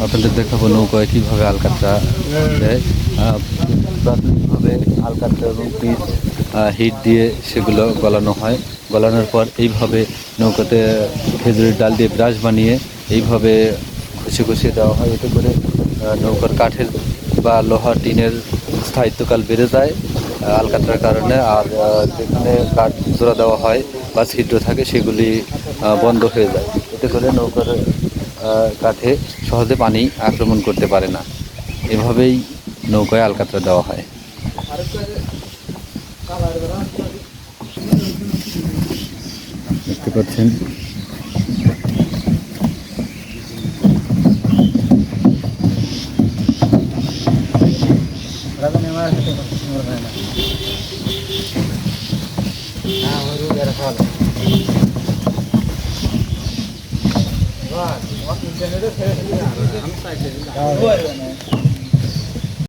আপনাদের দেখাবো নৌকায় কীভাবে আলকাতরা দেয়। প্রাথমিকভাবে আলকাতরা এবং পিচ হিট দিয়ে সেগুলো গলানো হয়। গলানোর পর এইভাবে নৌকাতে খেজুরের ডাল দিয়ে ব্রাশ বানিয়ে এইভাবে ঘষে দেওয়া হয়। এতে করে নৌকার কাঠের বা লোহা টিনের স্থায়িত্বকাল বেড়ে যায় আলকাতরার কারণে। আর যেখানে কাঠ জোড়া দেওয়া হয় বা ছিদ্র থাকে সেগুলি বন্ধ হয়ে যায়। এতে করে নৌকার কাঠে সহজে পানি আক্রমণ করতে পারে না। এভাবেই নৌকায় আলকাতরা দেওয়া হয়। দেখতে পাচ্ছেন